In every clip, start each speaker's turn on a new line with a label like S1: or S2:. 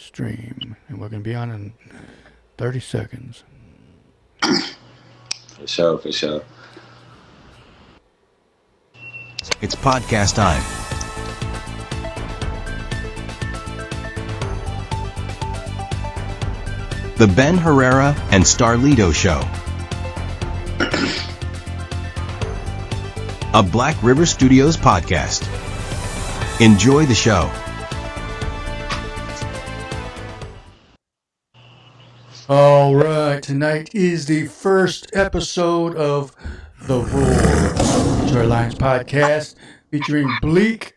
S1: stream, and we're gonna be on in 30 seconds.
S2: For sure, for sure.
S3: It's podcast time. The Ben Herrera and Starlito Show. A Black River Studios podcast. Enjoy the show.
S1: All right, tonight is the first episode of the Roar to Our Lines podcast, featuring Bleek.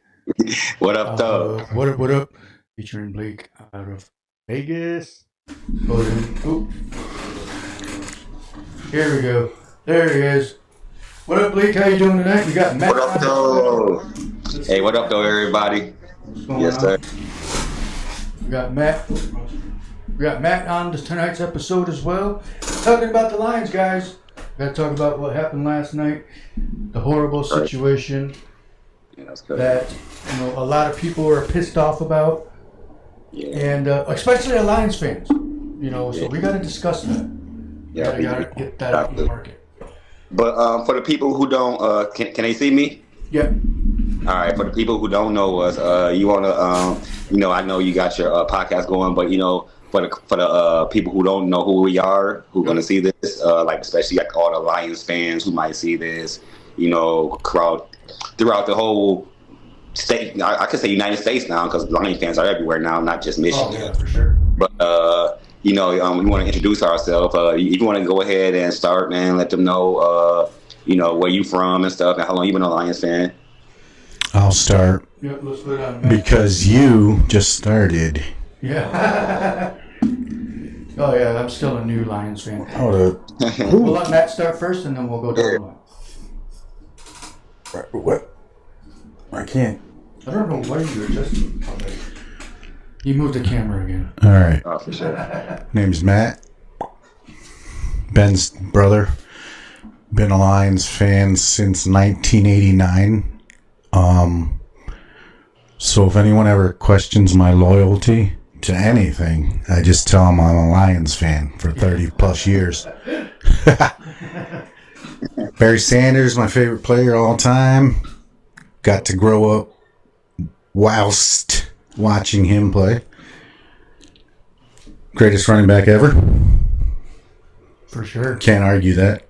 S2: What up, though?
S1: What up? Featuring Bleek out of Vegas. Oh, here we go. There he is. What up, Bleek? How you doing tonight? We got Matt.
S2: What up, though? Hey, what up, though, everybody? Yes, sir.
S1: We got Matt. We got Matt on tonight's episode as well. Talking about the Lions, guys. Got to talk about what happened last night. The horrible situation that a lot of people are pissed off about, and especially the Lions fans. So we got to discuss that.
S2: Yeah,
S1: we got to get that out in the market.
S2: But for the people who don't, can they see me?
S1: Yeah.
S2: All right. For the people who don't know us, you want to, I know you got your podcast going, but for the people who don't know who we are, who are going to see this, especially all the Lions fans who might see this, crowd throughout the whole state. I could say United States now, because Lions fans are everywhere now, not just Michigan.
S1: Oh, yeah, for sure.
S2: But we want to introduce ourselves. If you want to go ahead and start, man, let them know, where you from and stuff, and how long you been a Lions fan.
S4: I'll start.
S1: Yeah, let's put it on Matt.
S4: Because you just started.
S1: Yeah. Oh yeah, I'm still a new Lions fan. We'll let Matt start first, and then we'll go down the line.
S4: What? I can't.
S1: I don't know why you adjusted. Okay. You moved the camera again.
S4: All right.
S2: Oh, for sure.
S4: Name's Matt. Ben's brother. Been a Lions fan since 1989. So if anyone ever questions my loyalty to anything, I just tell them I'm a Lions fan for 30 plus years. Barry Sanders, my favorite player all time. Got to grow up whilst watching him play. Greatest running back ever.
S1: For sure.
S4: Can't argue that.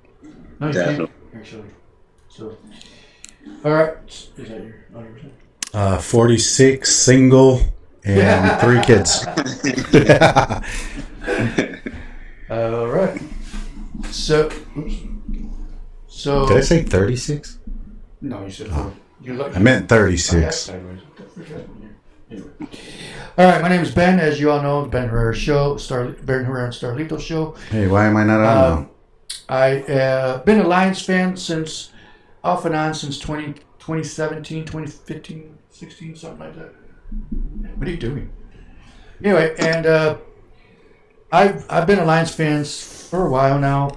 S1: No, you can't, actually. So, all right. Is that your
S4: 46, single, and 3 kids.
S1: All right. So,
S4: Did I say 36?
S1: No, you said 4.
S4: I meant 36.
S1: Anyway. All right, my name is Ben. As you all know, Ben Herrera Show, Ben Herrera and Starlito Show.
S4: Hey, why am I not on now?
S1: I've been a Lions fan off and on since 2017, 2015, 16, something like that. What are you doing? Anyway, and I've been a Lions fan for a while now.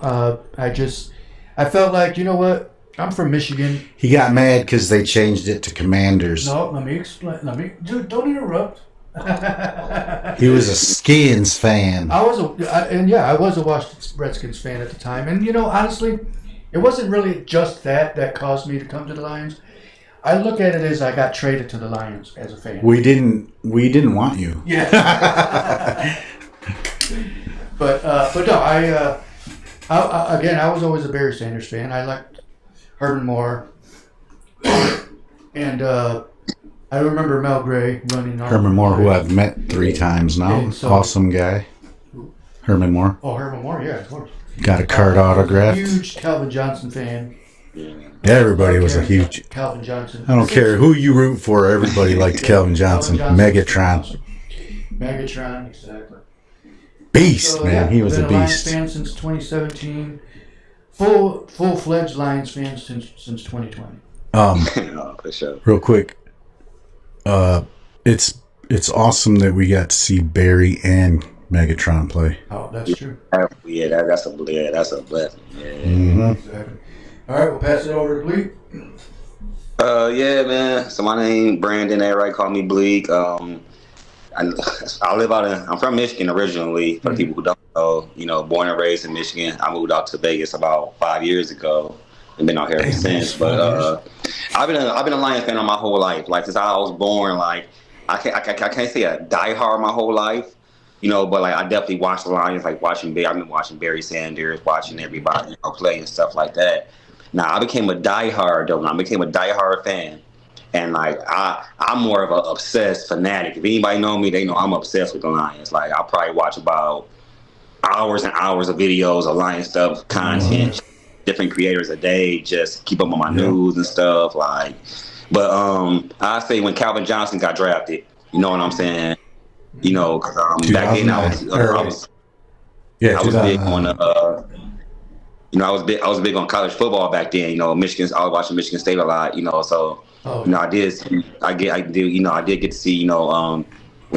S1: I felt like, you know what? I'm from Michigan.
S4: He got mad because they changed it to Commanders.
S1: No, let me explain. Dude, don't interrupt.
S4: He was a Skins fan.
S1: I was a Washington Redskins fan at the time. And, honestly, it wasn't really just that caused me to come to the Lions. I look at it as I got traded to the Lions as a fan.
S4: We didn't want you.
S1: Yeah. but no, I was always a Barry Sanders fan. I liked Herman Moore, and I remember Mel Gray running.
S4: Herman Moore, who I've met 3 times now. Yeah, awesome guy. Herman Moore.
S1: Oh, Herman Moore, yeah, of course.
S4: Got a card autographed.
S1: Huge Calvin Johnson fan.
S4: Everybody was a huge
S1: Calvin Johnson.
S4: I don't care who you root for. Everybody liked Calvin Johnson. Megatron.
S1: Megatron, exactly.
S4: Beast, man. He was a beast.
S1: Been a Lions fan since 2017. Full-fledged Lions fan since 2020.
S2: For sure.
S4: Real quick, it's awesome that we got to see Barry and Megatron play.
S1: Oh, that's true.
S2: Yeah, that's a blessing. Yeah.
S4: Mm-hmm.
S1: Exactly. All right, we'll pass it over to Bleek.
S2: Yeah, man. So my name Brandon. Everybody call me Bleek. I live out in. I'm from Michigan originally. For the people who don't know, born and raised in Michigan. I moved out to Vegas about 5 years ago, and been out here ever since. But I've been a Lions fan my whole life. Like since I was born. Like I can't say a diehard my whole life. But like I definitely watched the Lions. Like I've been watching Barry Sanders, watching everybody play and stuff like that. Now I became a diehard though. I became a diehard fan. And like I'm more of an obsessed fanatic. If anybody know me, they know I'm obsessed with the Lions. Like I probably watch about hours and hours of videos of Lions stuff, content, different creators a day, just keep up on my news and stuff. Like, but I say when Calvin Johnson got drafted, you know what I'm saying? Because back then I was big on I was big on college football back then. I was watching Michigan State a lot. So. I did get to see, when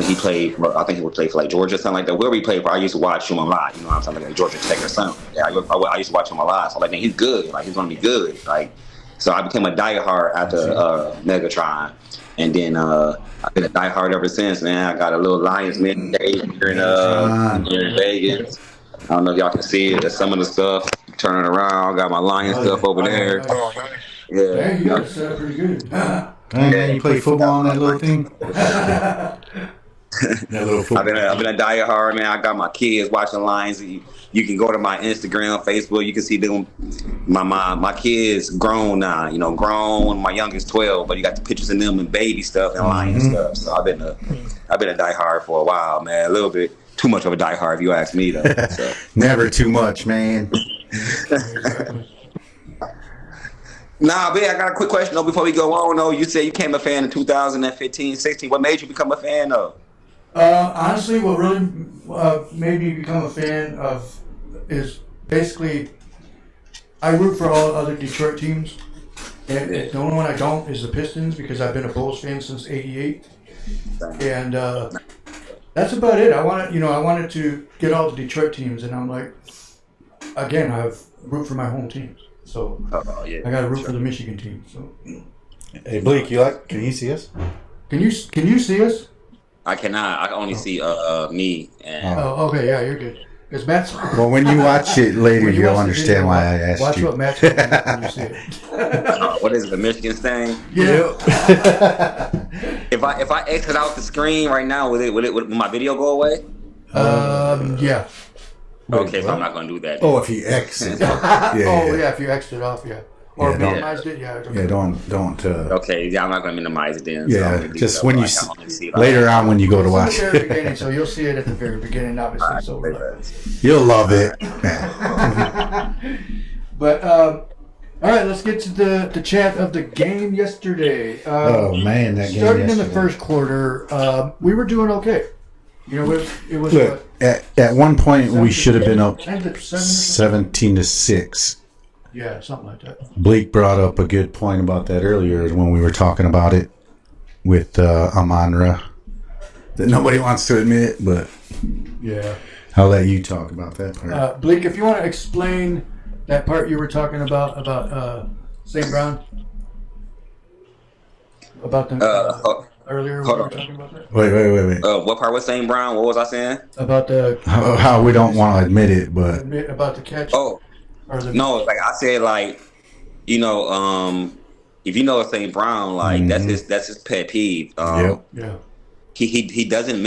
S2: he played, I think he would play for like Georgia or something like that. Wherever he played for, I used to watch him a lot. I'm talking like Georgia Tech or something. Yeah, I used to watch him a lot. So like, man, he's good. Like he's gonna be good. Like, so I became a diehard after Megatron, and then I've been a diehard ever since. Man, I got a little Lions man day here in Vegas. I don't know if y'all can see it. There's some of the stuff turning around. Got my Lions stuff over there.
S1: Yeah, you got it set up pretty good.
S4: Man, you play football on that little thing? That little football.
S2: I've been a diehard, man. I got my kids watching Lions. You can go to my Instagram, Facebook. You can see them. My kids grown now. Grown. My youngest 12, but you got the pictures of them and baby stuff and Lions stuff. So I've been a diehard for a while, man. A little bit too much of a diehard, if you ask me, though. So.
S4: Never too much, man.
S2: Nah, but I got a quick question though before we go on. Though you said you became a fan in 2015, 16. What made you become a fan of?
S1: Honestly, what really made me become a fan of is basically I root for all other Detroit teams, and the only one I don't is the Pistons because I've been a Bulls fan since '88, and that's about it. I wanted to get all the Detroit teams, and I'm like, again, I root for my home teams. So I got to root for the Michigan team. So,
S4: hey Bleek, can you see us?
S1: Can you see us?
S2: I cannot. I can only see me. And
S1: okay, yeah, you're good. Because Matt's.
S4: Well, when you watch it later, you'll understand why I asked
S1: watch
S4: you.
S1: Watch what Matt's doing when you see it.
S2: What is it? The Michigan thing?
S1: Yeah.
S2: If I exit out the screen right now, will my video go away?
S1: Yeah.
S2: Okay, so I'm not going to do that.
S4: Oh, if you exit.
S1: If you exit off, yeah. Or minimized it, yeah.
S4: Yeah, don't.
S2: Okay, yeah, I'm not going to minimize it then.
S4: Yeah, so just when you later on when you go to watch
S1: it. At the very beginning, so you'll see it at the very beginning, obviously.
S4: You'll love it.
S1: But all right, let's get to the chat of the game yesterday.
S4: Oh man, that game
S1: starting in the first quarter, we were doing okay. It was.
S4: Look, at one point we should have been up 17-6.
S1: Yeah, something like that.
S4: Bleek brought up a good point about that earlier when we were talking about it with Amon-Ra that nobody wants to admit, but
S1: yeah,
S4: I'll let you talk about that part.
S1: Bleek, if you want to explain that part you were talking about St. Brown, about the earlier we were talking about that.
S4: Wait.
S2: What part was St. Brown? What was I saying?
S1: About the
S4: how we don't want to admit it, but
S1: about the catch.
S2: Oh. No, like I said, like if you know St. Brown, like that's his pet peeve.
S1: Yeah.
S2: He doesn't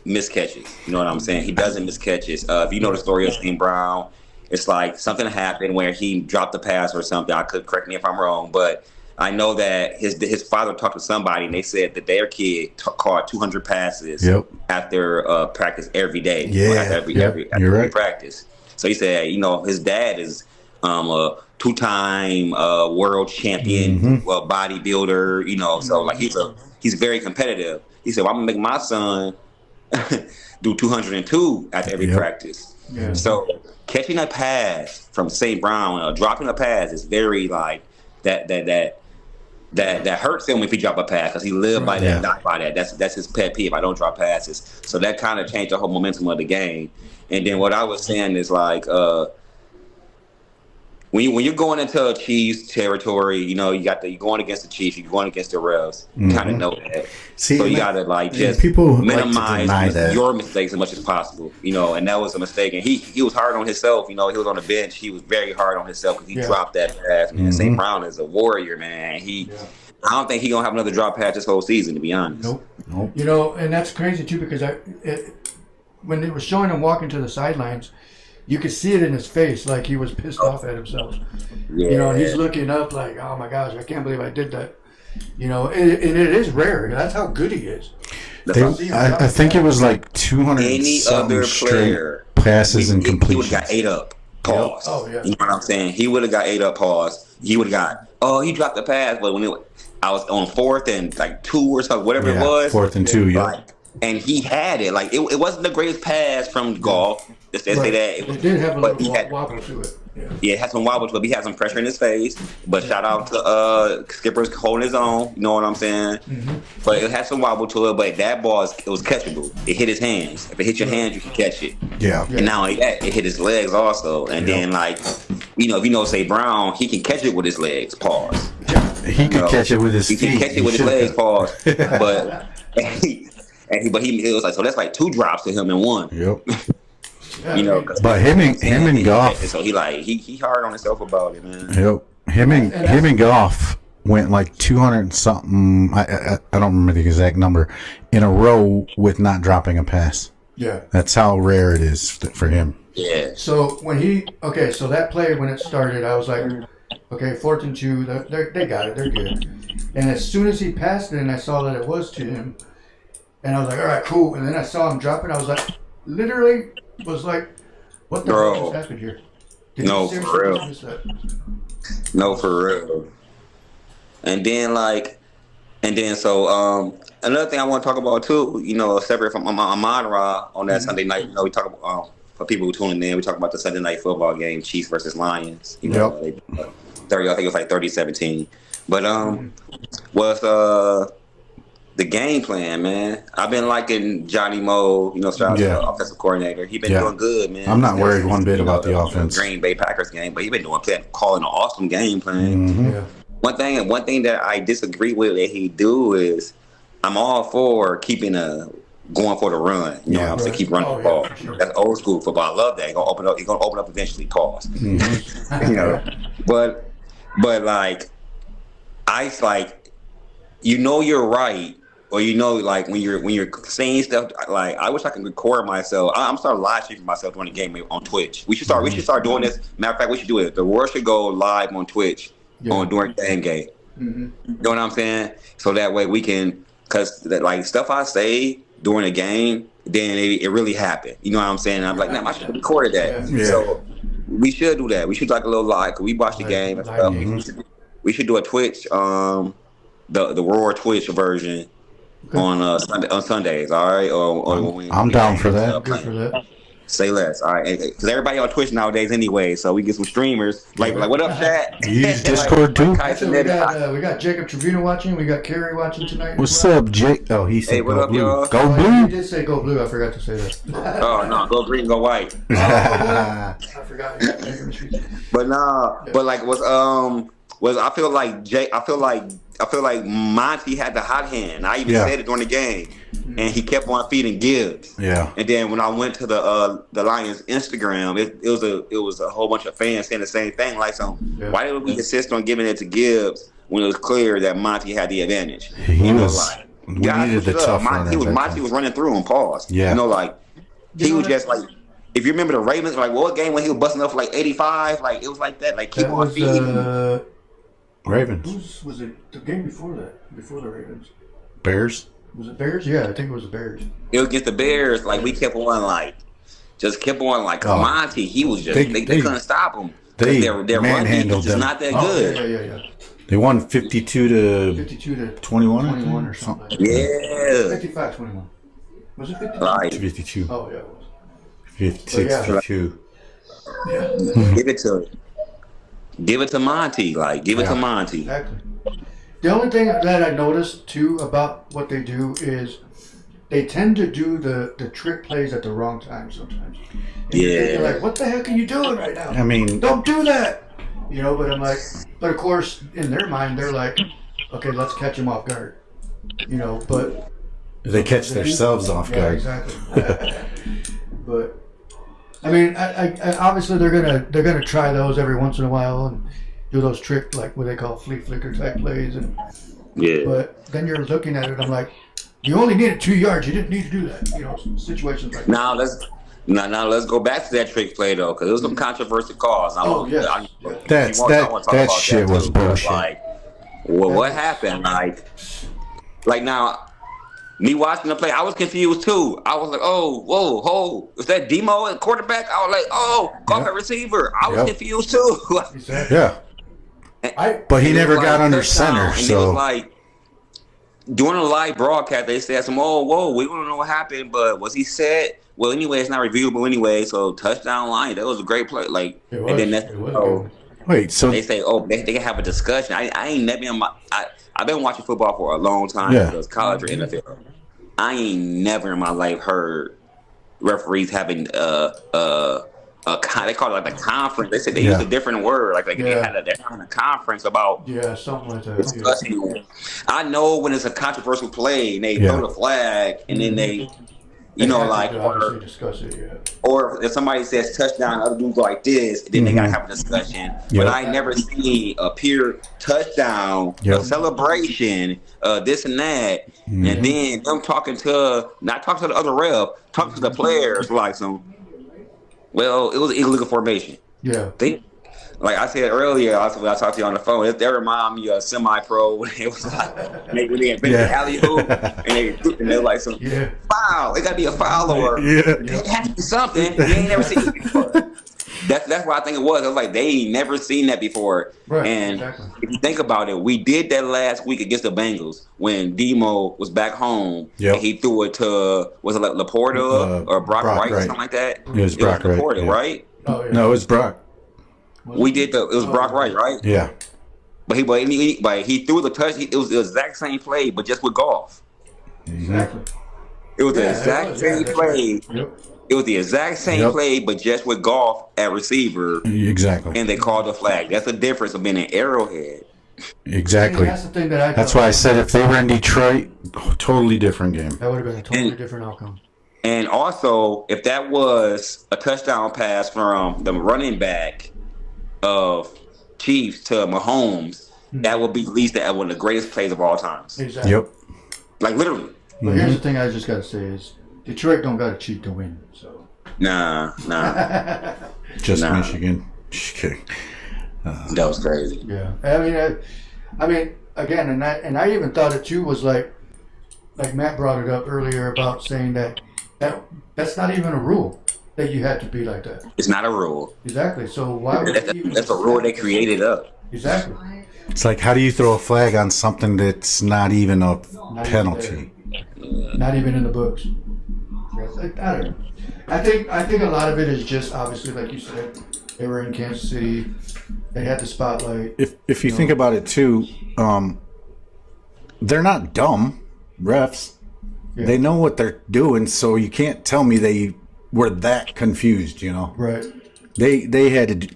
S2: miss catches. You know what I'm saying? He doesn't miss catches. If you know the story of St. Brown, it's like something happened where he dropped the pass or something. I could correct me if I'm wrong, but I know that his father talked to somebody and they said that their kid caught 200 passes after practice every day. After every practice. So he said, his dad is a two-time world champion bodybuilder, so like he's very competitive. He said, well, I'm gonna make my son do 202 after every practice.
S1: Yeah.
S2: So catching a pass from St. Brown, dropping a pass is very like that hurts him if he drop a pass because he lived by that, died by that. That's his pet peeve. I don't drop passes. So that kind of changed the whole momentum of the game. And then what I was saying is like when when you're going into Chiefs territory, you know, you're going against the Chiefs, you're going against the refs. You kind of know that.
S4: See,
S2: so you got to like just
S4: people
S2: minimize
S4: like to
S2: your mistakes as much as possible, you know. And that was a mistake. And he was hard on himself. You know, he was on the bench. He was very hard on himself because he dropped that pass. Man, St. Brown is a warrior, man. I don't think he's gonna have another drop pass this whole season, to be honest.
S1: Nope. You know, and that's crazy too because when it was showing him walking to the sidelines, you could see it in his face, like he was pissed off at himself. Yeah. You know, and he's looking up like, oh my gosh, I can't believe I did that. You know, and it is rare. That's how good he is.
S4: I think it was like 200
S2: any other player
S4: passes and completions.
S2: He would have got 8 up. Pause.
S1: Oh, yeah.
S2: You know what I'm saying? He would have got 8 up. Pause. He would have got. He dropped the pass, but when I was on 4th and like 2 or something, whatever it was.
S4: 4th and 2,
S2: and he had it. Like it wasn't the greatest pass from Goff. Just say that.
S1: It did have a little wobble to it.
S2: Yeah, it had some wobble to it. He had some pressure in his face. But shout out to Skipper's holding his own. You know what I'm saying? Mm-hmm. But it had some wobble to it. But that ball, it was catchable. It hit his hands. If it hit your hands, you can catch it. Yeah. And not only that, it hit his legs also. And then, like, you know, if you know, say Brown, he can catch it with his legs. Pause.
S4: He can catch it with his feet.
S2: He can catch it with his legs. Pause. But it was like, so that's like 2 drops to him in one.
S4: Yep.
S2: You know,
S4: but him and Goff.
S2: So he hard on himself about it, man.
S4: Yep. Him and Goff went like 200 something. I don't remember the exact number in a row with not dropping a pass.
S1: Yeah.
S4: That's how rare it is for him.
S2: Yeah.
S1: So so that play when it started, I was like, okay, 4th and 2, they got it, they're good. And as soon as he passed it, and I saw that it was to him, and I was like, all right, cool. And then I saw him drop it. I was like, literally. Was like, what the hell just happened here?
S2: No, for real. No, for real. And then so another thing I want to talk about too, you know, separate from Amon-Ra on that Sunday night, you know, we talk about for people who tuning in, we talk about the Sunday night football game, Chiefs versus Lions. You know, I think it was like 30-17. But was the game plan, man. I've been liking Johnny Moe, you know, the offensive coordinator. He's been doing good, man.
S4: I'm not worried one bit about the offense.
S2: Green Bay Packers game, but he's been calling an awesome game plan.
S4: Mm-hmm. Yeah.
S2: One thing that I disagree with that he do is I'm all for going for the run. You know what I'm saying? Keep running the ball. Sure. That's old school football. I love that. He's gonna open up eventually. Pause. Mm-hmm. You know, but like you know you're right. Or you know, like when you're saying stuff, like I wish I could record myself. I'm starting live streaming myself during the game on Twitch. We should start doing this. Matter of fact, we should do it. The world should go live on Twitch during the game. Mm-hmm. You know what I'm saying? So that way we can, cause like stuff I say during the game, then it really happened. You know what I'm saying? And I'm like, I should have recorded that. Yeah. So we should do that. We should like a little live. Cause we watch the game and stuff. Mm-hmm. We should do a Twitch, the Roar Twitch version. On Sundays, all right? Or
S4: I'm down for that.
S1: Good for that.
S2: Say less, all right? Because everybody on Twitch nowadays anyway, so we get some streamers. Like what up, chat?
S4: You use Discord too?
S1: We got Jacob Trevino watching. We got Kerry watching tonight.
S4: What's up, Jake? Oh, he said
S2: what up,
S4: blue.
S2: Y'all?
S4: Go blue?
S1: He did say go blue. I forgot to say that.
S2: Oh, no. Go green, go white.
S1: I forgot.
S2: But I feel like Monty had the hot hand. I even said it during the game, and he kept on feeding Gibbs.
S4: Yeah.
S2: And then when I went to the Lions Instagram, it was a whole bunch of fans saying the same thing. Like, why did we insist on giving it to Gibbs when it was clear that Monty had the advantage?
S4: We needed the tough runner.
S2: Monty was running through him. Pause. Yeah. You know, like he was just like. If you remember the Ravens, like what game when he was busting up for like 85, like it was like that. Like keep on feeding.
S4: Ravens.
S1: Was it the game before that? Before the Ravens?
S4: Bears?
S1: Was it Bears? Yeah, I think it was the Bears.
S2: It was against the Bears. Like we kept on Monty. He was just they couldn't stop him. Their run defense is not that good.
S4: Yeah. They won 52 to 21
S1: or something. Like
S2: yeah.
S1: 55-21. Was it 52?
S2: Right.
S4: 52.
S1: Oh yeah, it was.
S4: 56-52.
S1: Yeah.
S2: Give it to Monty. Like, give it to Monty.
S1: Exactly. The only thing that I noticed, too, about what they do is they tend to do the trick plays at the wrong time sometimes. And you're like, what the heck are you doing right now?
S4: I mean...
S1: Don't do that! You know, but I'm like, but of course, in their mind, they're like, okay, let's catch him off guard. You know, but
S4: They catch themselves off
S1: yeah,
S4: guard.
S1: exactly. But I mean, I obviously they're gonna try those every once in a while and do those trick like what they call flea flicker type plays, and but then you're looking at it, I'm like, you only needed 2 yards, you didn't need to do that. You know, situations like that.
S2: Now let's go back to that trick play though, because it was some controversial calls.
S4: That shit was bullshit.
S2: Like, what happened? Like now. Me watching the play, I was confused too. I was like, "Oh, whoa, is that Demo at quarterback?" I was like, "Oh, golf at receiver." I was confused too.
S4: Yeah, but he never got under center.
S2: And
S4: So
S2: it was like during a live broadcast, they said some, "Oh, we don't know what happened, but was he set?" Well, anyway, it's not reviewable anyway. So touchdown line, that was a great play. Like,
S1: It was,
S2: and then
S1: it was
S4: wait, so
S2: they say, they can have a discussion. I ain't never in my. I've been watching football for a long time, because college or NFL. I ain't never in my life heard referees having they call it like a conference. They said they used a different word, like they had a conference about
S1: something like that.
S2: discussing. I know when it's a controversial play and they throw the flag and then they. You know, like,
S1: discuss it,
S2: or if somebody says touchdown, other dudes go like this, then they gotta have a discussion. But I never seen a pure touchdown, a celebration, this and that, and then them not talking to the other ref, talking to the players like some. Well, it was illegal formation.
S1: Yeah.
S2: Like I said earlier, when I talked to you on the phone, that remind me of semi-pro when it was like when they invented the alley-oop and they were like some foul. It got to be a foul or it has to be something you ain't never seen it before. That's what I think it was. I was like, they ain't never seen that before.
S1: Right,
S2: and if you think about it, we did that last week against the Bengals when Demo was back home and he threw it to, was it like Laporta or Brock Wright or something like that?
S4: It was Brock Wright.
S2: Laporta, right?
S1: Oh, yeah.
S4: No, it was Brock.
S2: We did it was Brock Wright, right?
S4: Yeah.
S2: But he threw the touch. It was the exact same play, but just with golf.
S1: Exactly.
S2: It was the exact same play.
S1: Yep.
S2: It was the exact same play, but just with golf at receiver.
S4: Exactly.
S2: And they called the flag. That's the difference of being an Arrowhead.
S4: Exactly.
S1: That's the thing that
S4: That's why I said if they were in Detroit, totally different game.
S1: That would have been a totally different outcome.
S2: And also, if that was a touchdown pass from the running back of Chiefs to Mahomes, that would be at least one of the greatest plays of all times.
S1: Exactly.
S4: Yep.
S2: Like literally.
S1: But here's the thing I just got to say is Detroit don't got to cheat to win. So
S2: Nah.
S4: Just Michigan. Just kidding.
S2: That was crazy.
S1: Yeah. I mean, again, and I even thought it too was like Matt brought it up earlier about saying that's not even a rule. That you had to be like that.
S2: It's not a rule.
S1: Exactly. So why would
S2: that's a rule they created up.
S1: Exactly.
S4: It's like, how do you throw a flag on something that's not even a penalty?
S1: Not even in the books. I don't know. I think a lot of it is just obviously, like you said, they were in Kansas City. They had the spotlight.
S4: If you think about it too, they're not dumb refs. Yeah. They know what they're doing, so you can't tell me they were that confused, you know.
S1: Right.
S4: They had to.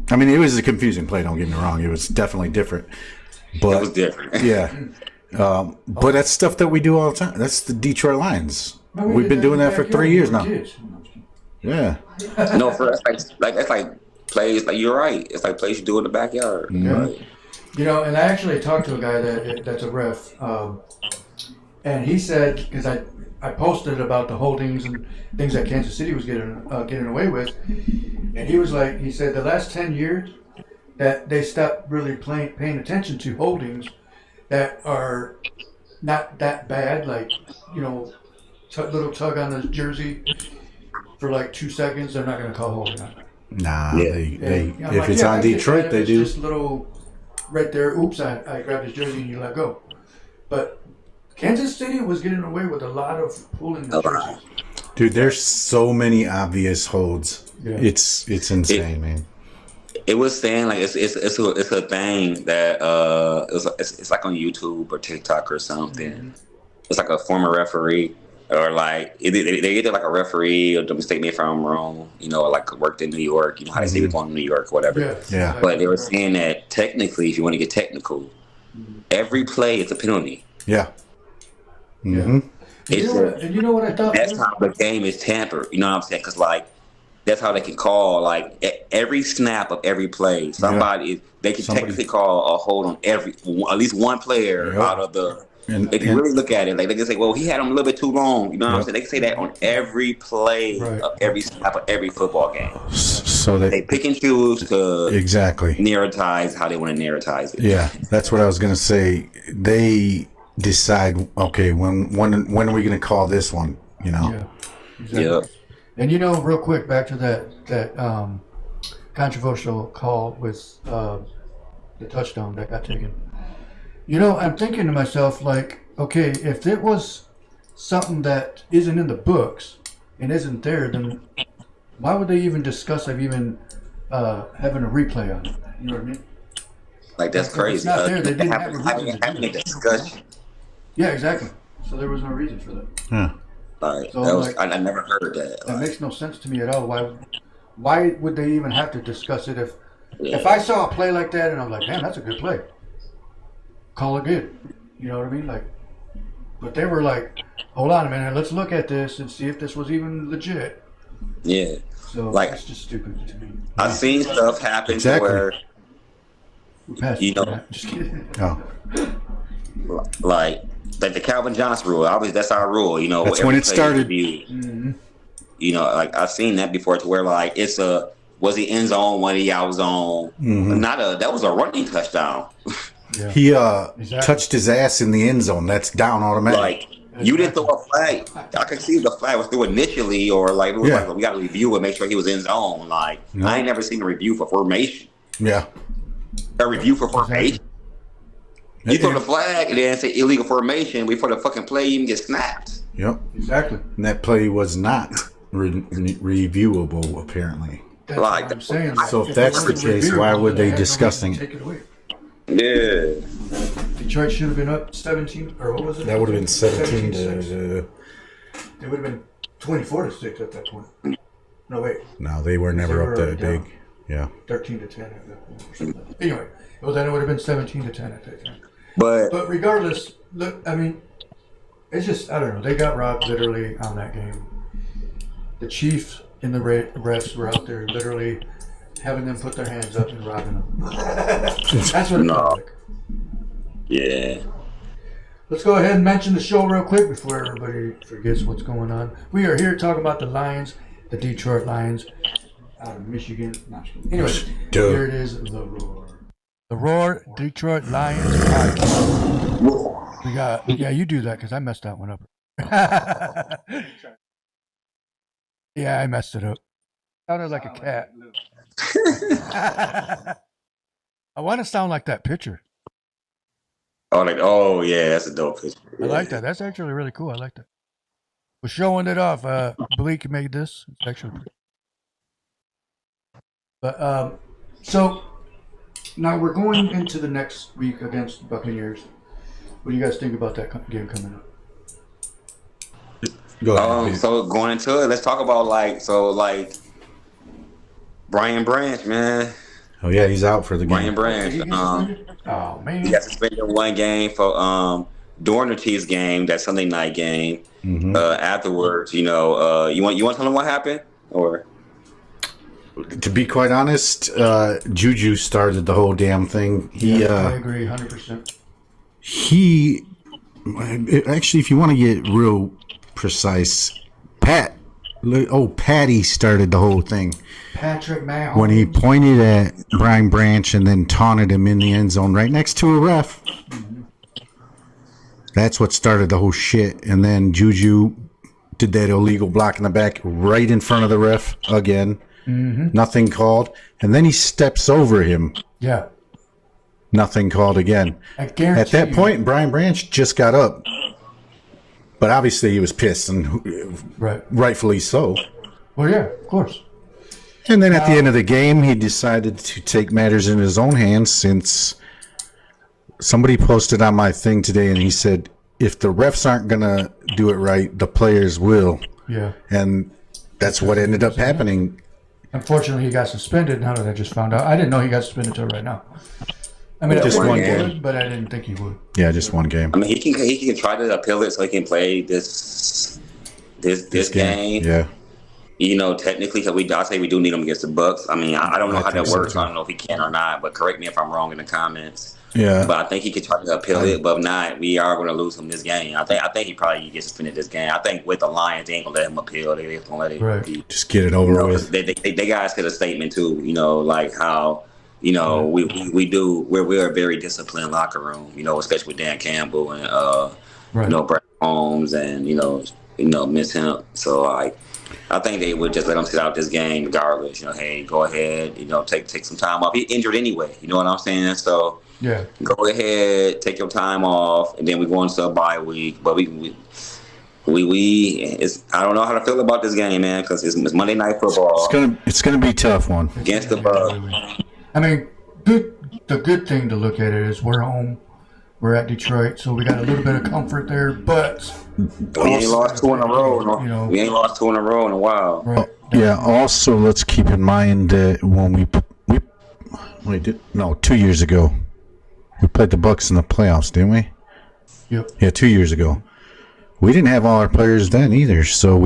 S4: I mean, it was a confusing play. Don't get me wrong; it was definitely different. But
S2: it was different.
S4: Yeah. But that's stuff that we do all the time. That's the Detroit Lions. We've been doing that for 3 years now. Yeah.
S2: No, that's like plays. Like you're right. It's like plays you do in the backyard.
S1: Yeah.
S2: Right.
S1: You know, and I actually talked to a guy that's a ref, and he said, because I posted about the holdings and things that Kansas City was getting away with, and he said the last 10 years that they stopped really paying attention to holdings that are not that bad, like, you know, little tug on the jersey for like 2 seconds, they're not going to call holding on it.
S4: Nah, they if it's on Detroit, they do.
S1: Just little right there, oops, I grabbed his jersey and you let go. But Kansas City was getting away with a lot of pulling the jerseys.
S4: Dude, there's so many obvious holds. Yeah. It's insane, man.
S2: It was saying like it's a thing that it's like on YouTube or TikTok or something. Mm-hmm. It's like a former referee, or like they either like a referee or the mistake made from wrong, you know, or like worked in New York, you know how they say we're going to New York, whatever.
S4: Yeah.
S2: But they were saying that technically, if you want to get technical, every play is a penalty.
S4: Yeah. Mm-hmm.
S1: And you know what I thought?
S2: That's how the game is tampered. You know what I'm saying? Because like that's how they can call like every snap of every play. Somebody technically call a hold on at least one player out of the. If you really look at it, like they can say, "Well, he had him a little bit too long." You know what I'm saying? They can say that on every play of every snap of every football game.
S4: So they
S2: pick and choose to
S4: exactly
S2: narratize how they want to narratize it.
S4: Yeah, that's what I was gonna say. They decide, okay, when are we gonna call this one? You know.
S1: Yeah. Exactly. Yep. And you know, real quick, back to that controversial call with the touchdown that got taken. You know, I'm thinking to myself, like, okay, if it was something that isn't in the books and isn't there, then why would they even discuss even having a replay on it? You know what I mean?
S2: Like, that's crazy.
S1: It's not there. They didn't have a reason
S2: having a discussion.
S1: Yeah, exactly. So there was no reason for that.
S4: Yeah.
S2: Right. So I never heard that.
S1: That makes no sense to me at all. Why would they even have to discuss it if I saw a play like that and I'm like, damn, that's a good play. Call it good. You know what I mean? Like, but they were like, hold on a minute, let's look at this and see if this was even legit.
S2: Yeah.
S1: So
S2: like,
S1: it's just stupid to me.
S2: I've seen stuff happen to where
S1: you know, just kidding.
S4: Oh.
S2: Like the Calvin Johnson rule. Obviously, that's our rule. You know,
S4: that's when it started.
S2: You know, like I've seen that before, to where like was he end zone, was he out zone? That was a running touchdown.
S4: Yeah. He touched his ass in the end zone. That's down automatic.
S2: Like you didn't throw a flag. I could see if the flag was through initially, or like it was like we got to review and make sure he was in zone. Like I ain't never seen a review for formation.
S4: Yeah,
S2: a review for formation. You throw the flag and then say illegal formation before the fucking play even gets snapped.
S4: Yep,
S1: exactly.
S4: And that play was not reviewable, apparently.
S1: That's like what I'm saying.
S4: So if that's the case, why would they discussing?
S1: Take it away.
S2: Yeah.
S1: Detroit should have been up 17, or what was it?
S4: That would have been 17 to.
S1: It would have been 24-6 at that point. No, wait.
S4: No, they were never up that big. Yeah.
S1: 13-10 at that point. Or something. Anyway, then it would have been 17-10 at that time.
S2: But
S1: regardless, look, I mean, it's just, I don't know. They got robbed literally on that game. The Chiefs and the refs were out there literally having them put their hands up and robbing them. That's what it felt like.
S2: Yeah.
S1: Let's go ahead and mention the show real quick before everybody forgets what's going on. We are here talking about the Lions, the Detroit Lions, out of Michigan. Anyway, here it is, The Roar. The Roar, Detroit Lions podcast. We got, you do that because I messed that one up. Yeah, I messed it up. Sounded like a cat. I want to sound like that picture.
S2: Oh yeah, that's a dope picture.
S1: I like that. That's actually really cool. I like that. We're showing it off. Bleek made this. It's actually pretty. But so now we're going into the next week against Buccaneers. What do you guys think about that game coming up?
S2: So going into it, let's talk about Brian Branch, man.
S4: Oh yeah, he's out for the game.
S2: Brian Branch.
S1: Oh man,
S2: he got suspended one game for during the Chiefs game, that Sunday night game. Afterwards, you know, you want to tell them what happened, or?
S4: To be quite honest, Juju started the whole damn thing. I
S1: agree 100%.
S4: He actually, if you want to get real precise, Patty started the whole thing.
S1: Patrick Mahomes.
S4: When he pointed at Brian Branch and then taunted him in the end zone right next to a ref. That's what started the whole shit. And then Juju did that illegal block in the back right in front of the ref again. Nothing called. And then he steps over him.
S1: Yeah.
S4: Nothing called again.
S1: I guarantee
S4: At that point, Brian Branch just got up. But obviously he was pissed, and rightfully so.
S1: Well, yeah, of course.
S4: And then at the end of the game, he decided to take matters in his own hands, since somebody posted on my thing today, and he said, if the refs aren't gonna do it right, the players will.
S1: Yeah.
S4: And that's what ended up happening.
S1: Unfortunately, he got suspended. Now that I just found out, I didn't know he got suspended till right now. I mean,
S4: Just
S1: I
S4: one
S1: he
S4: game.
S1: would, but I didn't think he would.
S4: Yeah, just one game.
S2: I mean, he can try to appeal it so he can play this game.
S4: Yeah.
S2: You know, technically, because I say we do need him against the Bucks. I mean, I don't know how that works.
S4: So.
S2: I don't know if he can or not. But correct me if I'm wrong in the comments.
S4: Yeah.
S2: But I think he could try to appeal it. But if not, we are going to lose him this game. I think he probably gets suspended this game. I think with the Lions, they ain't going to let him appeal. They just going to let it be.
S4: Just get it over with.
S2: They guys said a statement too. You know, like how. You know, we're a very disciplined locker room. You know, especially with Dan Campbell and you know, Brett Holmes and you know Miss Hemp. So like, I think they would just let him sit out this game regardless. You know, hey, go ahead. You know, take some time off. He's injured anyway. You know what I'm saying? So
S1: yeah,
S2: go ahead, take your time off, and then we go into a bye week. But I don't know how to feel about this game, man, because it's Monday Night Football.
S4: It's gonna be a tough one
S2: against the Bucs.
S1: I mean, the good thing to look at it is we're home. We're at Detroit, so we got a little bit of comfort there. But
S2: we ain't lost 2 in a row.
S1: You know,
S2: we ain't lost 2 in a row in a while.
S1: Right.
S4: Yeah. Also, let's keep in mind that when we did 2 years ago, we played the Bucs in the playoffs, didn't we?
S1: Yep.
S4: Yeah, 2 years ago. We didn't have all our players then either, so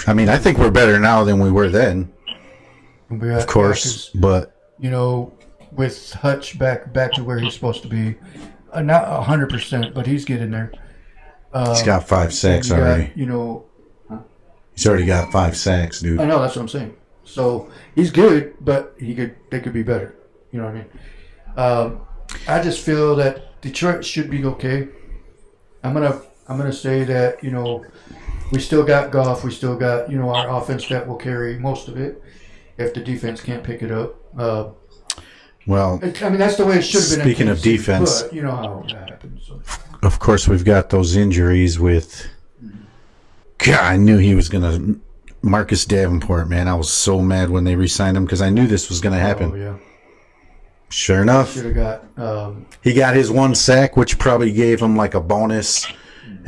S4: I mean, I think we're better now than we were then. Of course, but
S1: you know, with Hutch back to where he's supposed to be, not 100%, but he's getting there.
S4: He's got 5 sacks already.
S1: You know,
S4: he's already got 5 sacks, dude.
S1: I know, that's what I'm saying. So he's good, but they could be better. You know what I mean? I just feel that Detroit should be okay. I'm gonna say that, you know, we still got Goff, we still got, you know, our offense that will carry most of it if the defense can't pick it up.
S4: Well,
S1: I mean, that's the way it should have been.
S4: Speaking of defense,
S1: but you know how that happens. So.
S4: Of course, we've got those injuries with. God, I knew he was gonna. Marcus Davenport, man, I was so mad when they re-signed him because I knew this was gonna happen.
S1: Oh yeah.
S4: Sure enough,
S1: Should have got.
S4: He got his 1 sack, which probably gave him like a bonus,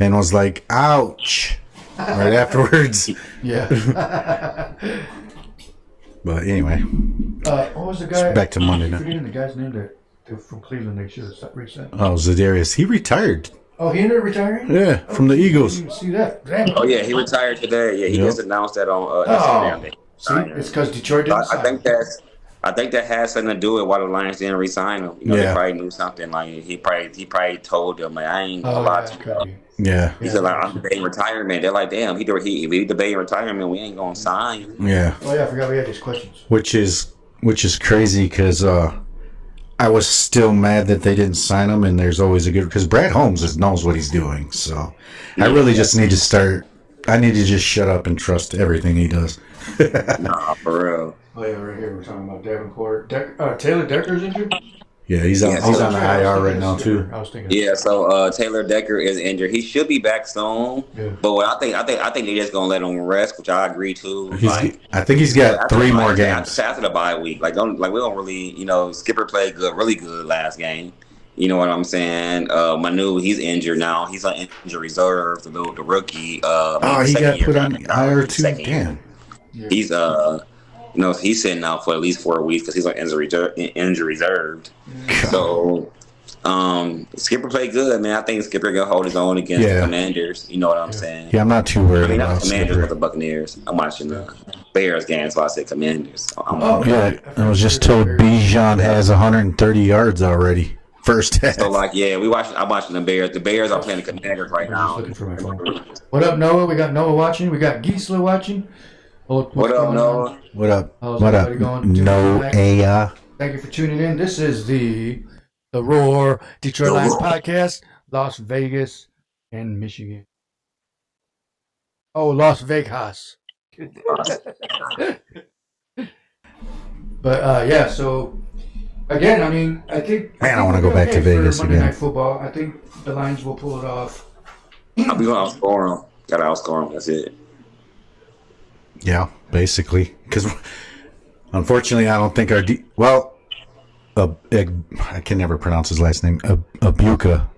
S4: and was like, "Ouch!" right afterwards.
S1: Yeah.
S4: But anyway,
S1: what was the guy?
S4: back to Monday
S1: I'm
S4: night.
S1: forgetting the guy's name that from Cleveland. They should have reset.
S4: Oh, Zadarius, he retired.
S1: Oh, he ended up retiring.
S4: Yeah, from the Eagles.
S1: You see that? Damn.
S2: Oh yeah, he retired today. Yeah, he just announced that on Instagram.
S1: See, it's because Detroit didn't sign him.
S2: I think that has something to do with why the Lions didn't re-sign him. You know,
S4: Yeah.
S2: they probably knew something. Like he probably told them, like, I ain't gonna lie to you.
S4: Yeah,
S2: He said, like, I'm debating retirement. They're like, damn, if we debating retirement, we ain't gonna sign you.
S4: yeah.
S1: Oh yeah, I forgot we had these questions.
S4: Which is crazy because I was still mad that they didn't sign him, and there's always a good because Brad Holmes knows what he's doing. So I really just need to start. I need to just shut up and trust everything he does.
S2: Nah, for real.
S1: Oh yeah, right here we're talking about Davenport. Taylor Decker's injured.
S4: Yeah, he's on the IR right now too.
S1: I was thinking.
S2: Yeah, so Taylor Decker is injured. He should be back soon.
S1: Yeah.
S2: But I think they're just gonna let him rest, which I agree to.
S4: I think he's got 3 more games
S2: after the bye week. We don't really, you know, Skipper played really good last game. You know what I'm saying? Manu, he's injured now. He's on injury reserve. The rookie.
S4: he got put on the IR too. Damn.
S1: Yeah.
S2: He's you know, he's sitting out for at least 4 weeks because he's on injury reserved. So, Skipper played good, man. I think Skipper gonna hold his own against the Commanders. You know what I'm saying?
S4: Yeah, I'm not too worried
S2: not
S4: about
S2: the Commanders,
S4: Skipper.
S2: but the Buccaneers. I'm watching the Bears game, so I said Commanders.
S4: Yeah, I was just told Bijan has 130 yards already. First half.
S2: So, like, yeah, I'm watching the Bears. The Bears are playing the Commanders right now.
S1: Looking for my phone. What up, Noah? We got Noah watching. We got Gisela watching.
S2: What up, Noah?
S4: What up?
S1: How's
S4: What up?
S1: everybody going?
S4: No,
S1: Thank you for tuning in. This is the Roar Detroit Lions podcast, Las Vegas and Michigan. Oh, Las Vegas. But yeah, so again, I mean, I think
S4: Man, I wanna go back to Vegas
S1: Monday
S4: again.
S1: Night Football. I think the Lions will pull it off.
S2: I'll be going to outscore them. Got to outscore them. That's it.
S4: Yeah, basically. Because unfortunately, I don't think our I can never pronounce his last name. Egbuka.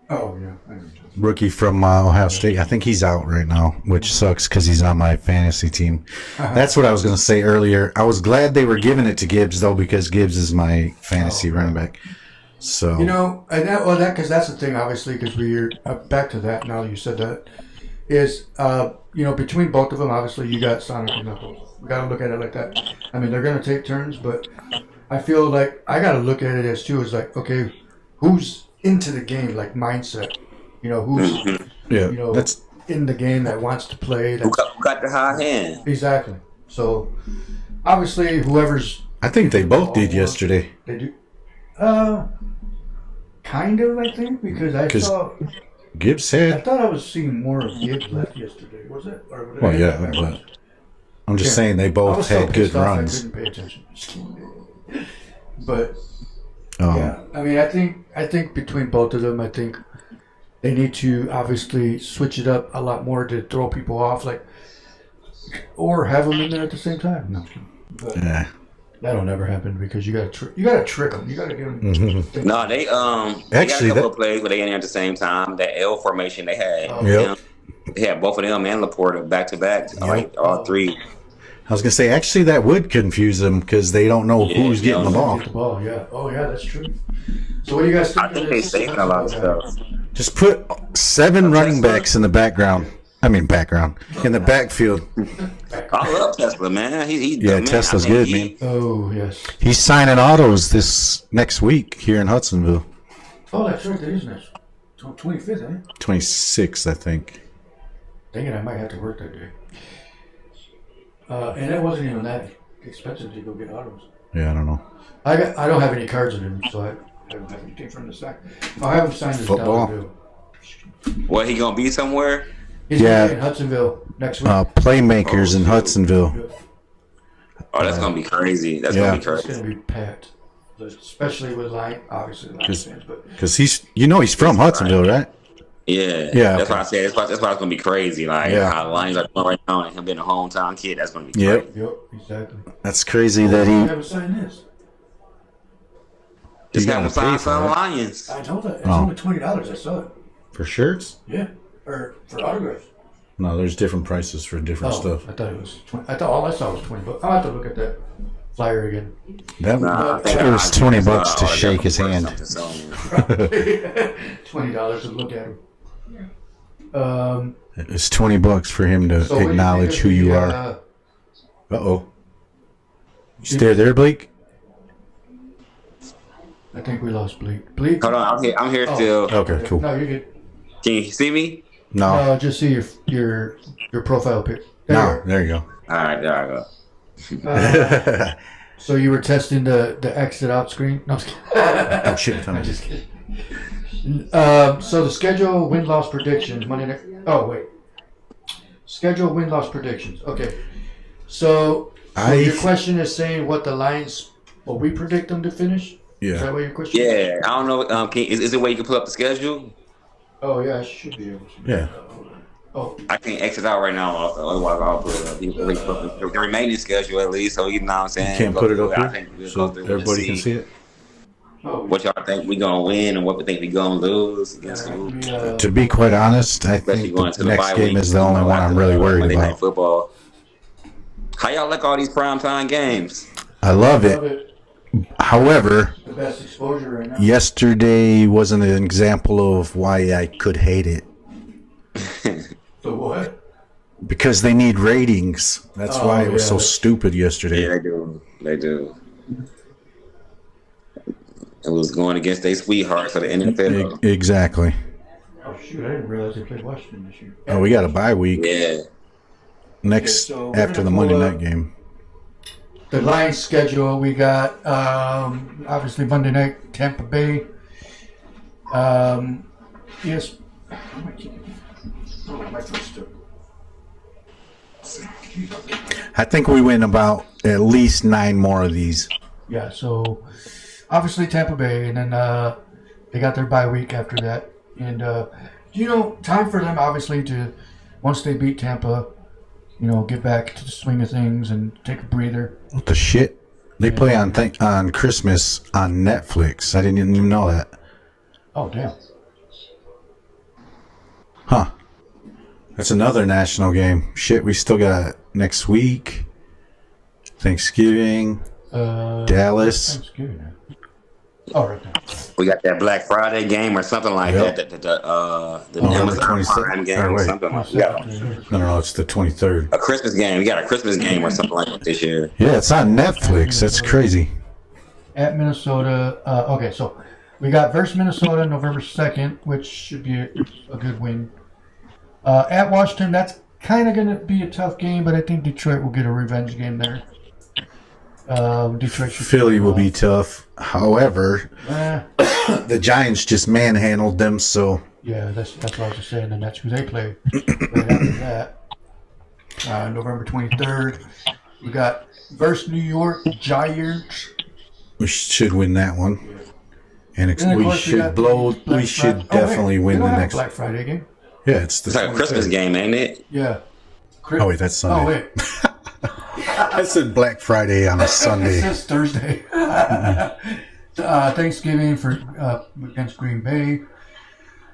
S1: Oh, yeah. I know.
S4: Rookie from Ohio State. I think he's out right now, which sucks because he's on my fantasy team. That's what I was going to say earlier. I was glad they were giving it to Gibbs, though, because Gibbs is my fantasy running back. So
S1: You know, and because that's the thing, obviously, because we're back to that now you said that, is, between both of them, obviously, you got Sonic and Knuckles. We got to look at it like that. I mean, they're going to take turns, but I feel like I got to look at it as, too, as like, okay, who's into the game, like mindset? Who's that's in the game that wants to play.
S2: Who got the high hand?
S1: Exactly. So, obviously, whoever's...
S4: I think they both did yesterday.
S1: They do. Kind of, I think, because I saw...
S4: Gibbs
S1: I
S4: had...
S1: thought I was seeing more of Gibbs left yesterday. Was it? Or did I
S4: Well,
S1: have
S4: yeah,
S1: that
S4: but
S1: backwards?
S4: I'm just
S1: Yeah.
S4: saying they
S1: I
S4: both
S1: was so
S4: had good
S1: pissed off
S4: runs.
S1: I couldn't pay attention. But, yeah. I mean, I think between both of them, I think they need to obviously switch it up a lot more to throw people off, or have them in there at the same time. No, but that'll never happen because you got to trick them. You got to give them.
S2: No, they
S4: Actually,
S2: got a couple of plays where they in there at the same time. That L formation they had.
S4: Yep.
S2: They had both of them and Laporta back to back. All three.
S4: I was going to say, actually, that would confuse them because they don't know who's getting the ball.
S1: Get the ball, yeah. Oh, yeah, that's true. So what do you guys think?
S2: I think they saving a lot of stuff.
S4: Just put 7 running backs in the background. In the backfield.
S2: I love Tesla, man.
S4: Tesla's good, man.
S1: Oh, yes.
S4: He's signing autos this next week here in Hudsonville.
S1: Oh, that's right. That is next. 25th, eh?
S4: 26th, I think.
S1: Dang it, I might have to work that day. And it wasn't even that expensive to go get autos.
S4: Yeah, I don't know.
S1: I don't have any cards in him, so I don't have anything from the stack. I haven't signed his
S4: Football.
S1: dollar bill.
S2: What, he gonna be somewhere?
S1: He's gonna be in Hudsonville next week.
S4: Playmakers in Hudsonville.
S2: Oh, that's gonna be crazy. That's gonna be
S1: It's
S2: crazy.
S1: gonna be packed, especially with obviously Lions fans, but
S4: Because he's from Hudsonville, right?
S2: Yeah.
S4: Yeah,
S2: That's
S4: okay.
S2: why I said that's why it's gonna be crazy. Like how the Lions are doing right now, and him being a hometown kid, that's gonna be crazy.
S4: Yep.
S1: exactly.
S4: That's crazy that
S1: You
S4: he...
S1: haven't signed this.
S2: Just
S4: You
S2: have him
S4: gotta pay
S2: sign
S4: for
S2: for the
S4: it.
S2: Lions.
S1: I told that. It's only $20. I saw it.
S4: For shirts?
S1: Yeah, or for autographs.
S4: No, there's different prices for different stuff.
S1: I thought it was 20. I thought all I saw was $20. I'll have to look at that flyer again.
S4: That
S2: Nah, I think
S4: it was
S2: I-
S4: $20 to
S2: oh,
S4: shake his
S2: that's
S4: hand.
S2: worth something,
S1: $20 to look at him.
S4: It's $20 for him to
S1: So what do you
S4: acknowledge
S1: think
S4: who
S1: of
S4: you
S1: the,
S4: are. Uh-oh. You stay there, Blake?
S1: I think we lost Bleek. Bleek?
S2: Hold on, I'm here still.
S4: Okay, cool.
S1: No, you're good.
S2: Can you see me?
S4: No.
S1: Just see your profile pic. There
S4: No, there you go.
S2: All right, there I go.
S1: you are. So you were testing the exit out screen? No, I'm just kidding.
S4: Oh, shit.
S1: I'm just kidding. So the schedule win-loss predictions Monday night. Oh wait, schedule win-loss predictions. Okay, so your question is saying what the Lions, what we predict them to finish. Is that what your question?
S2: Yeah, I don't know. Is it where you can pull up the schedule?
S1: Oh yeah, I should be able to.
S4: Yeah.
S1: Oh,
S2: I can't exit out right now. Otherwise, I'll put it up. You can put up the remaining schedule at least. So you know what I'm saying.
S4: You can't put it up
S2: I
S4: here
S2: think we'll
S4: so
S2: go through and
S4: everybody can see it?
S2: what y'all think we gonna win and what we think we gonna lose against who.
S4: To be quite honest, I
S2: Especially
S4: think
S2: going to
S4: the
S2: the
S4: next
S2: bye
S4: game
S2: week,
S4: is the only one I'm really worried
S2: Monday Night
S4: about.
S2: Football. How y'all like all these primetime games?
S4: I love
S1: love
S4: it.
S1: it.
S4: However,
S1: The best exposure right now.
S4: yesterday wasn't an example of why I could hate it.
S1: The what?
S4: Because they need ratings. That's why it was so
S1: yeah.
S4: stupid yesterday.
S2: Yeah, they do. They do. It was going against their sweethearts of the NFL.
S4: Exactly.
S1: Oh shoot! I didn't realize they played Washington this year.
S4: Oh, we got a bye week
S2: Yeah.
S4: next
S1: Okay, so we're
S4: after
S1: gonna
S4: the Monday
S1: pull
S4: night
S1: up
S4: game.
S1: The Lions schedule, we got obviously Monday night, Tampa Bay. Yes. My footstool.
S4: I think we win about at least 9 more of these.
S1: Yeah, so obviously Tampa Bay, and then they got their bye week after that. And, time for them, obviously, to, once they beat Tampa, get back to the swing of things and take a breather.
S4: What the shit? They play on Christmas on Netflix. I didn't even know that.
S1: Oh, damn.
S4: Huh. That's another national game. Shit, we still got next week. Thanksgiving. Dallas.
S1: Thanksgiving. Oh, right there.
S2: We got that Black Friday game or something like
S4: Yep.
S2: that. The
S4: November
S2: Amazon
S4: 22nd.
S2: Prime game
S4: Oh,
S2: or
S4: wait.
S2: something like that.
S4: No, it's the 23rd.
S2: A Christmas game. We got a Christmas game or something like that this year.
S4: Yeah, it's on Netflix. That's crazy.
S1: At Minnesota. Okay, so we got versus Minnesota November 2nd, which should be a good win. At Washington, that's kind of going to be a tough game, but I think Detroit will get a revenge game there. Detroit should
S4: Philly will be tough. However,
S1: Eh,
S4: the Giants just manhandled them, so
S1: yeah, that's what I was just saying, and that's who they play. Right after that, November 23rd, we got versus New York Giants.
S4: we should win that one. And
S1: And of
S4: we
S1: course,
S4: should
S1: got
S4: blow.
S1: Black
S4: We should
S1: Friday. Oh, wait,
S4: definitely
S1: they
S4: win
S1: don't
S4: the
S1: have
S4: next.
S1: Black Friday game.
S4: Yeah, it's the
S2: It's like a Christmas
S4: 23rd.
S2: game, ain't it?
S1: Yeah.
S4: Oh wait, that's Sunday.
S1: Oh wait,
S4: I said Black Friday on a
S1: it
S4: Sunday.
S1: says Thursday. Thanksgiving for against Green Bay.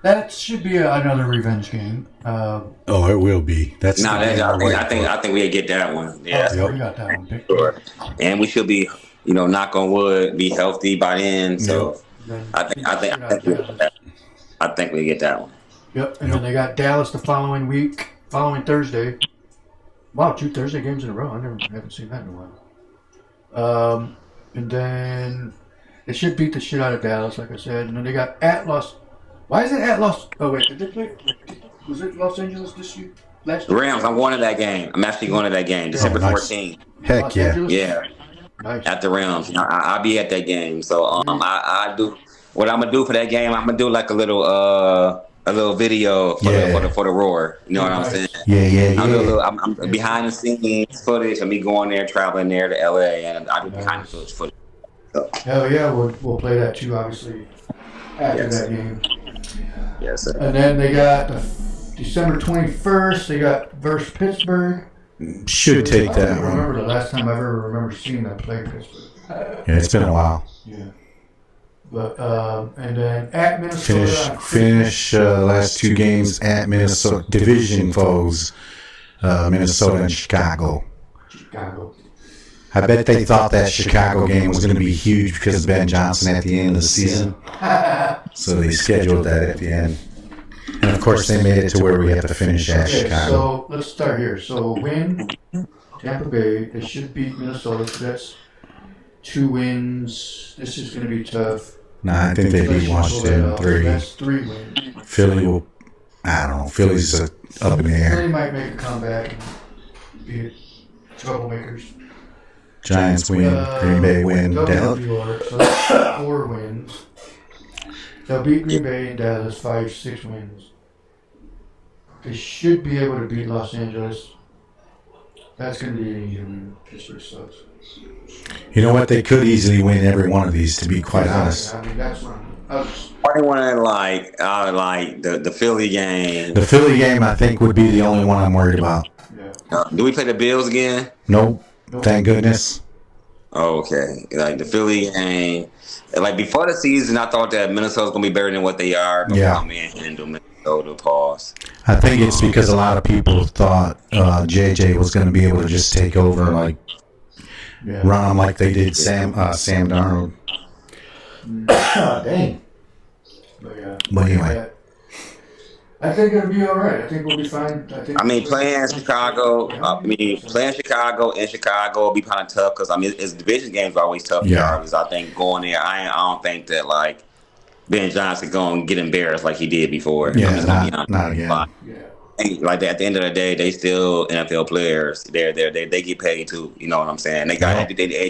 S1: That should be another revenge game.
S4: Oh, it will be. That's
S2: No,
S4: the game we're waiting
S2: I think we get that one. Yeah,
S1: We got that one. Big.
S2: sure. And we should be, knock on wood, be healthy by then. So
S1: Then-
S2: I think we get that one.
S1: Yep, and then they got Dallas the following Thursday. Wow, 2 Thursday games in a row. Haven't seen that in a while. And then they should beat the shit out of Dallas, like I said. And then they got at Los. Why is it at Los? Oh wait, did they play? Was it Los Angeles this year? Last year?
S2: Rams, I'm going to that game. I'm actually going to that game, December
S4: nice.
S2: 14th.
S4: Heck
S1: Los
S4: yeah.
S1: Angeles?
S2: Yeah,
S1: Nice.
S2: at the Rams. I'll be at that game. So I do what I'm gonna do for that game. I'm gonna do like a little video for the roar. You know what I'm saying? I'm behind the scenes footage of me going there, traveling there to LA, and I do behind the scenes footage.
S1: Hell yeah, we'll play that too, obviously, after
S2: Yes.
S1: that game.
S2: Yes, sir.
S1: And then they got December 21st. They got versus Pittsburgh.
S4: Should take
S1: I
S4: that
S1: don't
S4: one.
S1: remember the last time I ever remember seeing them play Pittsburgh.
S4: Yeah, it's been a while.
S1: Yeah. But and then at Minnesota.
S4: Finish last two games at Minnesota division foes, Minnesota and Chicago.
S1: Chicago.
S4: I bet they thought that Chicago game was going to be huge because of Ben Johnson at the end of the season, so they scheduled that at the end. And of course, they made it to where we have to finish at
S1: Okay,
S4: Chicago.
S1: so let's start here. So win Tampa Bay. They should beat Minnesota. So that's 2 wins. This is going to be tough.
S4: Nah, I think they beat Washington 3.
S1: That's 3 wins.
S4: Philly will. I don't know. Philly's up in the
S1: Philly
S4: air.
S1: might make a comeback and be troublemakers.
S4: Giants win. Green Bay win.
S1: They'll beat
S4: Dallas.
S1: New York, so that's 4 wins. They'll beat Green Bay and Dallas 5-6 wins. They should be able to beat Los Angeles. That's going to be an easy win. Pittsburgh sucks.
S4: You know what? They could easily win every one of these, to be quite honest.
S1: I mean, that's what I was.
S2: I want to like the Philly game.
S4: The Philly game, I think, would be the only one I'm worried about.
S1: Yeah.
S2: Do we play the Bills again?
S4: Nope. Thank goodness.
S2: Oh, okay. Like the Philly game. Like before the season, I thought that Minnesota's gonna be better than what they are. But
S4: Yeah.
S2: now, man, handle Minnesota. Pause.
S4: I think it's because a lot of people thought JJ was going to be able to just take over, like
S1: Yeah.
S4: run them like they did Sam Darnold.
S1: Dang. But yeah.
S4: But anyway.
S1: Yeah. I think it'll be all right. I think we'll be fine.
S2: I mean, playing Chicago. Playing Chicago in Chicago will be kind of tough because it's division games are always tough.
S4: Yeah.
S2: Regardless. I think going there, I don't think that like Ben Johnson going to get embarrassed like he did before.
S4: Yeah,
S2: I'm just gonna be honest.
S4: not again.
S2: But,
S1: Yeah.
S2: like at the end of the day, they still NFL players. They get paid too. You know what I'm saying? They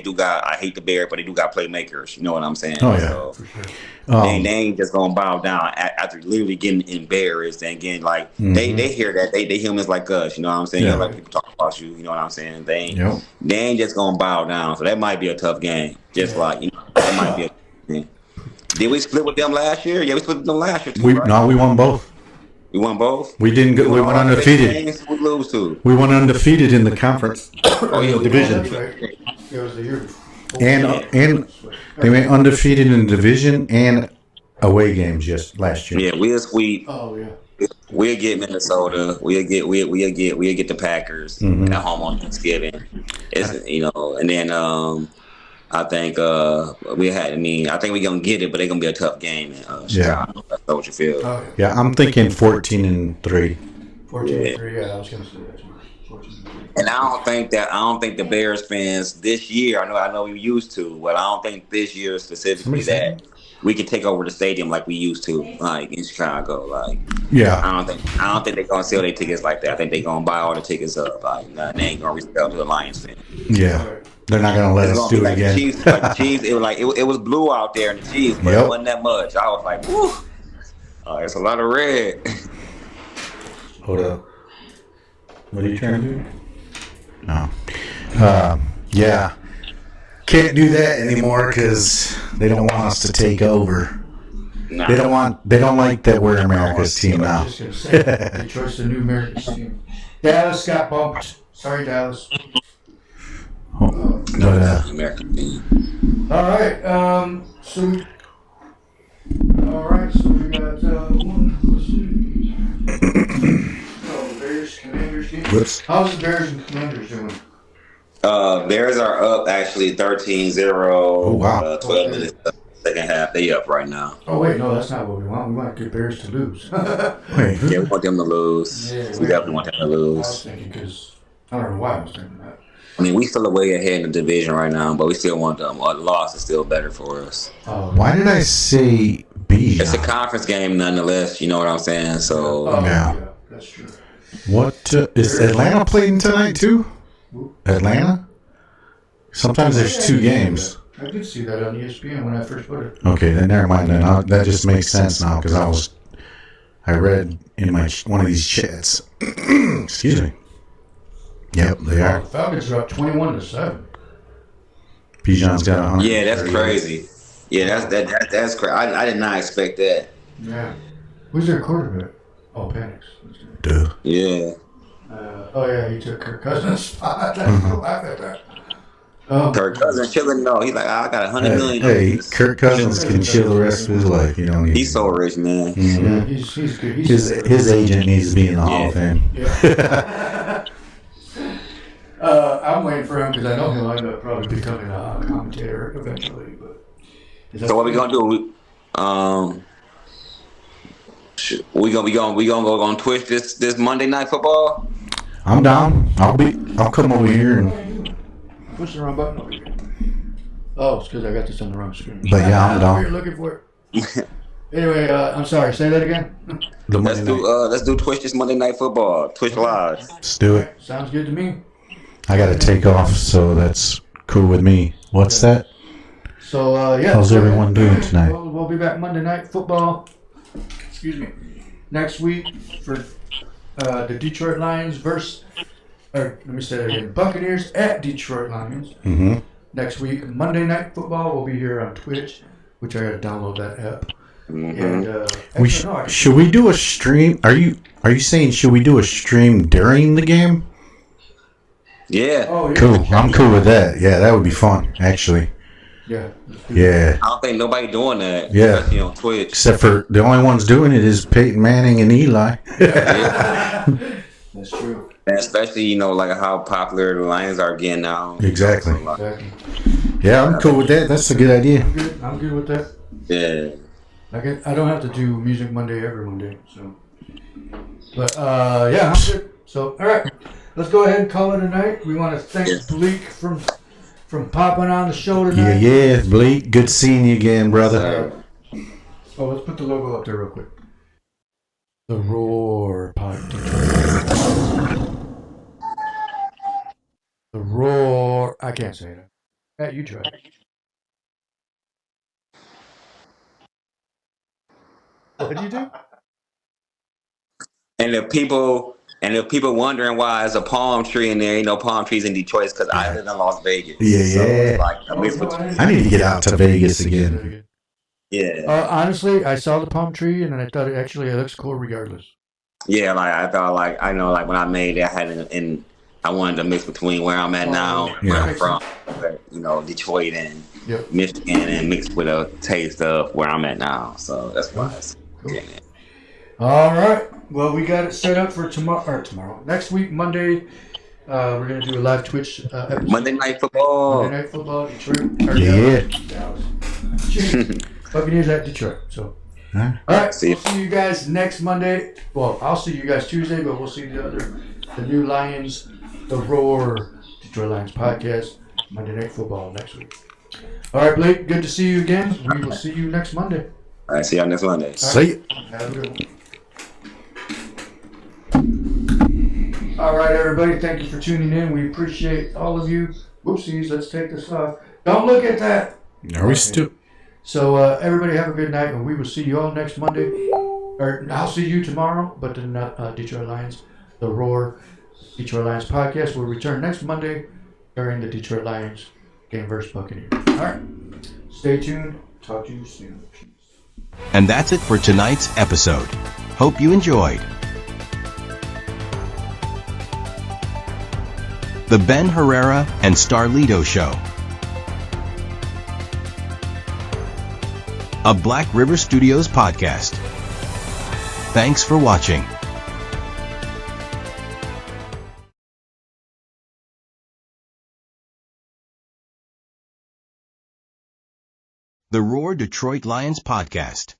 S2: do got. I hate the Bears, but they do got playmakers. You know what I'm saying?
S4: Oh, yeah.
S2: So,
S1: For sure.
S2: they ain't just gonna bow down after literally getting embarrassed and getting like they hear that they humans like us. You know what I'm saying?
S4: Yeah.
S2: You know, like people talk about you. You know what I'm saying? They
S4: Yep.
S2: ain't just gonna bow down. So that might be a tough game. Just like that might be a tough game. Did we split with them last year? Yeah, we split with them last year too.
S4: We
S2: right?
S4: we won both.
S2: We won both.
S4: We didn't go, we went undefeated.
S2: We lose to.
S4: We went undefeated in the conference division.
S1: That's right. It was the year before.
S4: And they went undefeated in the division and away games just last year.
S2: Yeah, we'll sweep.
S1: Oh, yeah.
S2: we'll get Minnesota. We'll get the Packers at home on Thanksgiving. It's and then I think I think we're gonna get it, but it's gonna be a tough game in Chicago. That's what you feel.
S4: Yeah, I'm thinking 14-3.
S1: 14-3. Yeah, I was gonna say that. 14-3.
S2: And I don't think the Bears fans this year. I know we used to, but I don't think this year specifically that we can take over the stadium like we used to, like in Chicago. Like, I don't think they're gonna sell their tickets like that. I think they're gonna buy all the tickets up. Like, they ain't gonna resell to the Lions fans.
S4: Yeah, they're not gonna let us do it again.
S2: The Chiefs, it was blue out there in the Chiefs, but it wasn't that much. I was like, whew, it's a lot of red.
S4: Hold up. What are you trying to do? No. Yeah. Can't do that anymore because they don't want us to take over. Nah. They don't like that we're America's team now.
S1: I was just gonna say, Detroit's the new America's team. Dallas got bumped. Sorry, Dallas.
S2: American team.
S1: All right. So we got one. Let's see. Bears, Commanders game. How's the Bears and Commanders doing?
S2: Bears are up actually 13-0.
S4: Oh, wow.
S2: 12 minutes second half. They up right now.
S1: Oh wait, no, that's not what we want. We want good Bears to lose.
S4: Wait,
S2: yeah, we want them to lose. Yeah, we definitely want them to lose.
S1: I was thinking because I don't know why I was thinking that.
S2: I mean, we still way ahead in the division right now, but we still want them. A loss is still better for us.
S4: Why did I say B?
S2: It's a conference game nonetheless. You know what I'm saying? So
S1: yeah, that's true.
S4: What is Atlanta playing tonight too? Atlanta? Sometimes there's two games.
S1: I did see that on ESPN when I first put it.
S4: Okay, then never mind. Then that just makes sense now because I read in one of these chats. Excuse me. Yep, they are.
S1: Falcons are up 21-7.
S4: Bijan's got 100.
S2: Yeah, that's crazy. Yeah, that's crazy. I did not expect that.
S1: Yeah. Who's their quarterback? Oh, Penix.
S4: Duh.
S2: Yeah.
S1: He took Kirk Cousins' spot. I laugh at that.
S2: Kirk Cousins chilling. No, he's like, I got $100 million.
S4: Hey, Kirk Cousins can chill the rest of his life. You know,
S2: he's so rich, man.
S4: Mm-hmm.
S1: Yeah, he's good.
S4: His agent needs to be in the Hall of Fame.
S1: Yeah. I'm waiting for him because I know he'll end up probably becoming a commentator eventually. But
S2: so what we gonna do? We gonna go on Twitch this Monday Night Football.
S4: I'm down. I'll come over here and
S1: push the wrong button over here. Oh, it's because I got this on the wrong screen.
S4: But yeah, I'm down.
S1: You're looking for it. Anyway, I'm sorry. Say that again.
S2: Let's do Twitch this Monday Night Football. Twitch Live.
S4: Let's do it.
S1: Sounds good to me.
S4: I got to take off, so that's cool with me. What's that?
S1: So
S4: how's everyone doing tonight?
S1: We'll be back Monday Night Football. Excuse me. Next week for the Detroit Lions Buccaneers at Detroit Lions.
S4: Mm-hmm.
S1: Next week, Monday Night Football will be here on Twitch, which I got to download that app.
S2: Mm-hmm.
S1: And
S4: should we do a stream? Are you saying should we do a stream during the game?
S2: Yeah.
S1: Oh, yeah.
S4: Cool. I'm cool with that. Yeah, that would be fun, actually.
S1: Yeah.
S2: I don't think nobody doing that.
S4: Yeah.
S2: Especially on Twitch.
S4: Except for the only ones doing it is Peyton Manning and Eli.
S1: Yeah. That's true.
S2: And especially, like how popular the Lions are again now.
S4: Exactly. Yeah, I'm cool with that. That's a good idea.
S1: I'm good with that.
S2: Yeah.
S1: I don't have to do Music Monday every Monday, so. But I'm good. So all right, let's go ahead and call it a night. We want to thank Bleek from popping on the show tonight.
S4: Yeah, Bleek. Good seeing you again, brother.
S1: Oh, let's put the logo up there real quick. The Roar Podcast. The Roar. I can't say that. Hey, you try. What did you do?
S2: And if people wondering why there's a palm tree in there, ain't no palm trees in Detroit, it's because I live in Las Vegas.
S4: Yeah,
S2: so it's like
S4: I need to get out to Vegas again.
S2: Yeah.
S1: Honestly, I saw the palm tree and I thought it looks cool regardless.
S2: Yeah, I thought when I made it, I wanted to mix between where I'm at now, where I'm from, Detroit and Michigan, and mix with a taste of where I'm at now. So that's why it's
S1: cool. All right. Well, we got it set up for tomorrow. Next week, Monday, we're going to do a live Twitch episode.
S2: Monday Night Football.
S1: Monday Night Football, Detroit.
S4: Yeah.
S1: Dallas. Buccaneers at Detroit. So, all right. We'll see you guys next Monday. Well, I'll see you guys Tuesday, but we'll see the new Lions, the Roar, Detroit Lions podcast, Monday Night Football next week. All right, Blake. Good to see you again. We will see you next Monday.
S2: All right. See y'all next Monday.
S4: See you.
S1: Have a good one. All right, everybody. Thank you for tuning in. We appreciate all of you. Whoopsies. Let's take this off. Don't look at that.
S4: Are we still?
S1: So, everybody have a good night, and we will see you all next Monday. Or I'll see you tomorrow, but the Detroit Lions, the Roar Detroit Lions podcast will return next Monday during the Detroit Lions game versus Buccaneers. All right. Stay tuned. Talk to you soon.
S3: And that's it for tonight's episode. Hope you enjoyed. The Ben Herrera and Starlito Show. A Black River Studios podcast. Thanks for watching. The Roar Detroit Lions podcast.